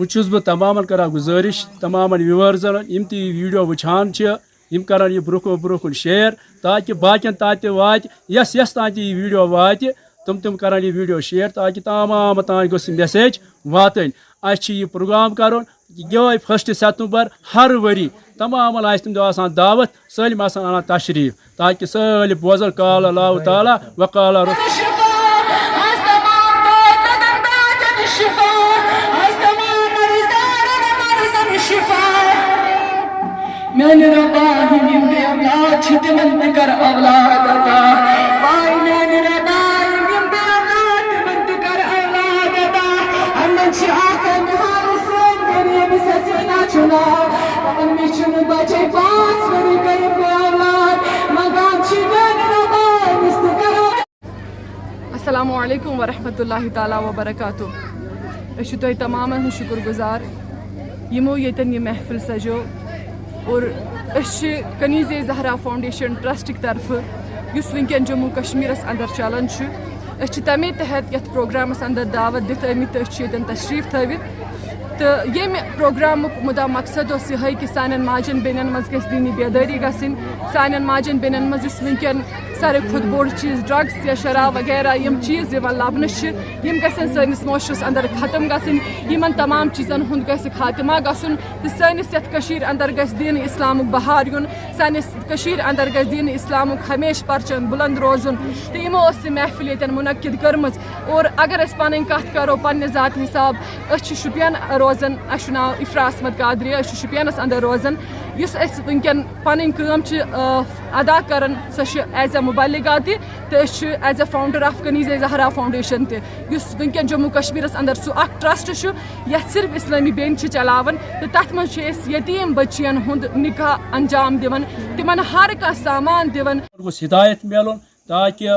چھُس بہٕ تمامن کران گزٲرِش تمامن ویورزن یِم تہِ یہِ ویٖڈیو وٕچھان چھِ یِم کرن یہِ برونٛہہ کُن شیر تاکہِ باقین تانۍ تہِ واتہِ یس تانۍ تہِ یہِ ویٖڈیو واتہِ تِم کرن یہِ ویٖڈیو شیر تاکہِ تمام تانۍ گوٚژھ یہِ میسیج واتٕنۍ اَسہِ چھِ یہِ پروگرام کرُن یِہوٚے 1 سپتمبر ہر ؤری تمامن آسہِ تَمہِ دۄہ آسان دعوت سٲلِم آسان انان تشریٖف تاکہِ سٲلِم بوزن قال اللہ تعالیٰ وقال رسول میانہِ رۄباہِم یِم بے اولاد چھِ تِمن تہِ کر اولاد عطا واے میانہِ رۄباہِم یِم بے اولاد تِمن تہِ کر اولاد عطا یِمن چھِ اکھ نِہال سٲنۍ غریٖب سَسینا چھُ ناو دَپان مےٚ چھُنہٕ بَچے 5 ؤری گٔے بے اولاد منٛگان چھِ میانہِ رۄباہِمِس تہِ کرو. السلام علیکم ورحمۃ اللہ تعالیٰ وبرکاتہ. أسۍ چھِ تۄہہِ تمامن ہٕنٛدۍ شُکر گُزار یِمو ییٚتٮ۪ن یہِ محفل سجو اور أسۍ چھِ کنیٖزے زہرا فاوُنڈیشن ٹرسٹٕکۍ طرفہٕ یُس وٕنکٮ۪ن جموں کشمیٖرس انٛدر چلان چھُ أسۍ چھِ تمے تحت یتھ پروگرامس انٛدر دعوت دِتھ آمٕتۍ تہٕ أسۍ چھِ ییٚتٮ۪ن تشریٖف تھٲوِتھ تہٕ ییٚمہِ پروگرامُک مُدا مقصد اوس یِہوٚے کہِ سانٮ۪ن ماجٮ۪ن بیٚنٮ۪ن منٛز گژھِ دیٖنی بیدٲری گژھٕنۍ سانٮ۪ن ماجٮ۪ن بیٚنٮ۪ن منٛز یُس وٕنکٮ۪ن ساروی کھۄتہٕ بوٚڑ چیٖز ڈرٛگٕس یا شراب وغیرہ یِم چیٖز یِوان لبنہٕ چھِ یِم گژھن سٲنِس معاشرس انٛدر ختم گژھٕنۍ یِمن تمام چیٖزن ہُنٛد گژھِ خاتمہ گژھُن تہٕ سٲنِس یتھ کٔشیٖرِ انٛدر گژھِ دیٖنہِ اِسلامُک بہار یُن سٲنِس کٔشیٖرِ انٛدر گژھِ دیٖنہِ اِسلامُک ہمیشہٕ پرچم بُلنٛد روزُن تہٕ یِمو ٲس یہِ محفل ییٚتٮ۪ن مُنعقد کٔرمٕژ اور اگر أسۍ پنٕنۍ کتھ کرو پننہِ ذات حساب أسۍ چھِ شُپین روزان اسہِ چھُ ناو اِفرا احمد قادری أسۍ چھِ شُپینس انٛدر روزان یُس أسۍ وٕنکٮ۪ن پنٕنۍ کٲم چھِ ادا کران سۄ چھِ ایز اے مُبلِغا تہِ تہٕ أسۍ چھِ ایز اے فاوُنڈر آف کنیٖزے زہرا فاوُنڈیشن تہِ یُس وٕنکٮ۪ن جموں کشمیٖرس انٛدر سُہ اکھ ٹرسٹ چھُ یتھ صرف اسلٲمی بیٚنہِ چھِ چلاوان تہٕ تتھ منٛز چھِ أسۍ یتیٖم بٔچین ہُنٛد نکاح انجام دِوان تِمن ہر کانٛہہ سامان دِوان گوٚژھ ہدایت میلُن تاکہِ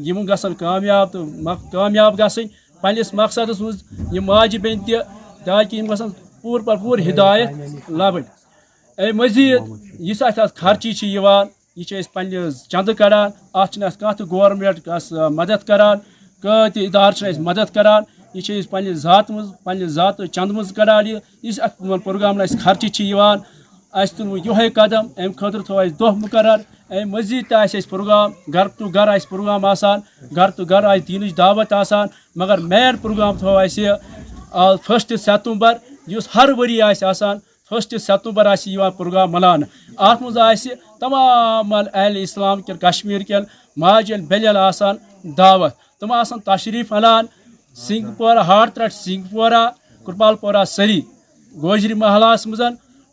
یِم گژھن کامیاب تہٕ کامیاب گژھٕنۍ پننِس مقصدس منٛز یِم ماجہِ بیٚنہِ تہِ تاکہِ یِم گژھن پوٗرٕ ہدایت لبٕنۍ اَمہِ مٔزیٖد یُس اَسہِ اَتھ خرچی چھِ یِوان یہِ چھِ أسۍ پننہِ چندٕ کڑان اَتھ چھِنہٕ اَسہِ کانٛہہ تہِ گورمنٹ کانٛہہ مدد کران کٕہۭنۍ تہِ اِدارٕ چھِنہٕ اَسہِ مدد کران یہِ چھِ أسۍ پننہِ ذاتہٕ منٛز پننہِ ذاتہٕ چندٕ منٛز کڑان یہِ یُس اَتھ پروگرامن اَسہِ خرچہِ چھِ یِوان اَسہِ تُل وۄنۍ یِہوٚے قدم اَمہِ خٲطرٕ تھوٚو اَسہِ دۄہ مُقرر اَمہِ مٔزیٖد تہِ آسہِ اَسہِ پروگرام گرٕ ٹُو گرٕ آسہِ پروگرام آسان گرٕ ٹُو گرٕ آسہِ دیٖنٕچ دعوت آسان مگر مین پروگرام تھوٚو اَسہِ 1 سپتمبر یُس ہر ؤری آسہِ آسان 1 سپتمبر آسہِ یِوان پروگرام مناونہٕ اَتھ منٛز آسہِ تمامن اہلِ اسلام کٮ۪ن کشمیٖر کٮ۪ن ماجٮ۪ن بیٚنٮ۪ن آسان دعوت تِم آسان تشریٖف انان سنگھ پورہ ہاڑ ترٛٹھ سنگھ پورہ کرپال پورہ سری گوجری محلس منٛز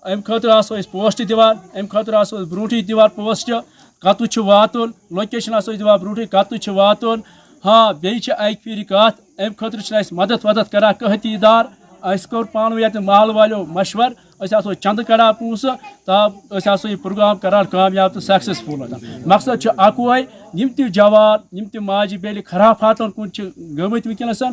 اَمہِ خٲطرٕ آسو أسۍ پوسٹ دِوان اَمہِ خٲطرٕ آسو أسۍ برونٛٹھٕے دِوان پوسٹ کَتُتھ چھُ واتُن لوکیشن آسو أسۍ دِوان برونٛٹھٕے کَتُتھ چھُ واتُن ہاں بیٚیہِ چھِ اَکہِ پھِرِ کَتھ اَمہِ خٲطرٕ چھِنہٕ اَسہِ مدد ودد کران کٕہۭنۍ تہِ اِدارٕ اَسہِ کوٚر پانہٕ ؤنۍ ییٚتہِ محلہٕ والیو مشور أسۍ آسو چندٕ کڑان پونٛسہٕ أسۍ آسو یہِ پروگرام کران کامیاب تہٕ سکسیسفُل مقصد چھُ اکوے یِم تہِ جوان یِم تہِ ماجہِ بیٚنہِ خرافاتن کُن چھِ گٔمٕتۍ وٕنکیٚنس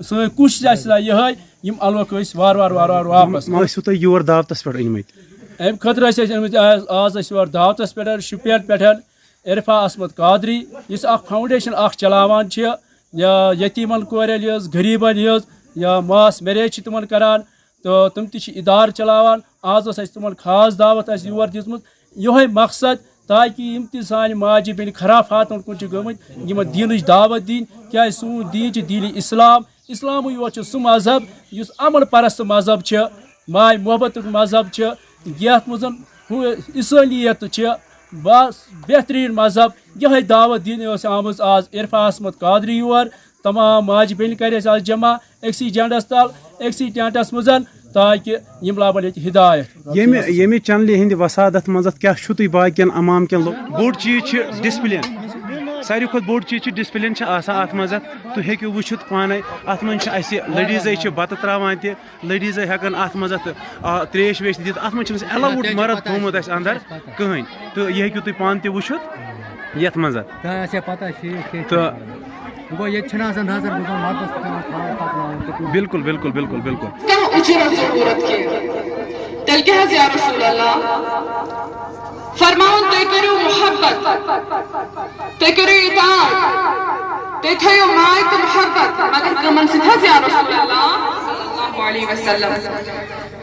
سٲنۍ کوٗشش آسہِ یِہوٚے یِم اَنوکھ أسۍ وارٕ وارٕ واپس ٲسِو تُہۍ یور دعوتس پٮ۪ٹھ أنمٕتۍ اَمہِ خٲطرٕ ٲسۍ أسۍ أنمٕتۍ آز ٲسۍ یور دعوتس پٮ۪ٹھ شُپین پٮ۪ٹھ عرفا احمد قادری یُس اکھ فاوُنڈیشن اکھ چلاوان چھِ یا یتیٖمن کورٮ۪ن ہِنٛز غریٖبن ہِنٛز یا ماس میریج چھِ تِمن کران تہٕ تِم تہِ چھِ اِدارٕ چلاوان آز ٲس اَسہِ تِمن خاص دعوت اَسہِ یور دِژمٕژ یِہوٚے مقصد تاکہِ یِم تہِ سانہِ ماجہِ بیٚنہِ خرافاتن کُن چھِ گٔمٕتۍ یِمن دیٖنٕچ دعوت دِنۍ کیازِ سون دیٖن چھُ دیٖنِ اسلام اسلامٕے یوت چھُ سُہ مذہب یُس امن پرست مذہب چھُ ماے محبتُک مذہب چھُ یتھ منٛز اِنسٲنیت چھِ بس بہتریٖن مذہب یِہوٚے دعوت دِنہِ ٲس آمٕژ آز عرفا احمد قادری یور تمام ماجہِ بیٚنہِ کرِ اَسہِ آز جمع أکسٕے جنڈس تل أکسٕے ٹینٹس منٛز تاکہِ یِم لبن ییٚتہِ ہدایت ییٚمہِ چنلہِ ہٕنٛدِ وسادت منٛز کیاہ چھُو تُہۍ باقین عوام کٮ۪ن بوٚڑ چیٖز چھِ ڈسپلن ساروی کھۄتہٕ بوٚڑ چیٖز چھُ ڈسپلن چھِ آسان اتھ منٛز تُہۍ ہیٚکِو وٕچھِتھ پانے اتھ منٛز چھِ اَسہِ لیڈیٖزے چھِ بتہٕ تراوان تہِ لیڈیٖزے ہٮ۪کان اتھ منٛز تریش ویش دِتھ اتھ منٛز چھُنہٕ اَسہِ ایلاوُڈ مرد تھوٚومُت اَسہِ انٛدر کٕہٕنۍ تہٕ یہِ ہیٚکِو تُہۍ پانہٕ تہِ وٕچھِتھ یتھ منٛز تہٕ بالکل بالکل بالکل بالکل فرماؤن تُہۍ کٔرِو محبت تُہۍ کٔرِو اطاعت تُہۍ تھٲیِو ماے تہٕ محبت مگر کٕمن سۭتۍ حظ یا رسول اللہ علیہ وسلم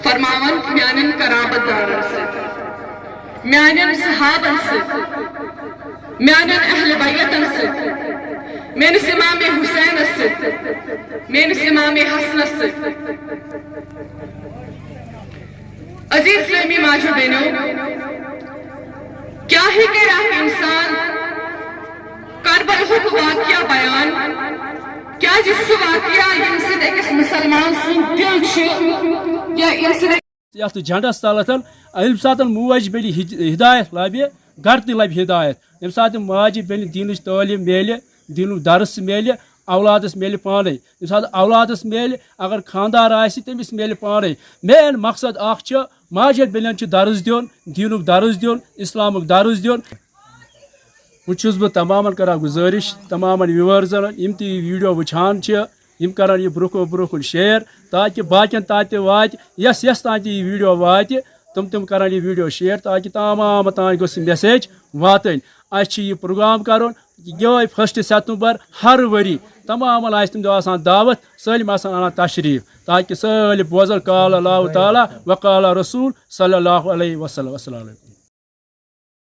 فرماون میانن قرابت دارن سے میانن صحابن سے میانن اہل بیتن سے میانس امام حسین سے میانس امام حسن سے عزیز اسلامی ماجو بہنوں کیا ہی کہ رہا انسان کربل ہک واقعہ بیان کیا جس واقعہ یم سے ایک مسلمان سن دل چھ یا یم سے یتھ جھنڈس تلتن یم سات موج بیل ہدایت لبہ گر تہ لبہ ہدایت یم سات ماجہ بیل دینچ تعلیم میلہ دینک درس میلہ اولادس میلہ پانے یم سات اولادس میلہ اگر خاندار آسہ تمس میلہ پانے مین مقصد اخ چھ ماجہ بیلن چھ درس دیون دینک درس دیون اسلامک درس دیون وچھس بہ تمام کران گزارش تمام ویورزن یم تہ ویڈیو وچھان چھ یم کران یہ برو کن شیئر تاکہ باقین تات وات یس تان یہ ویڈیو وات تم کران یہ ویڈیو شیئر تاکہ تمام تان گوس میسیج واتن اس یہ پروگرام کرن یہ 1 ستمبر ہر وری تمام تم دہ آسان دعوت سلم آسان انان تشریف تاکہ سلم بوزن قال اللہ تعالی وقال رسول صلی اللہ علیہ وسلم. السلام علیکم.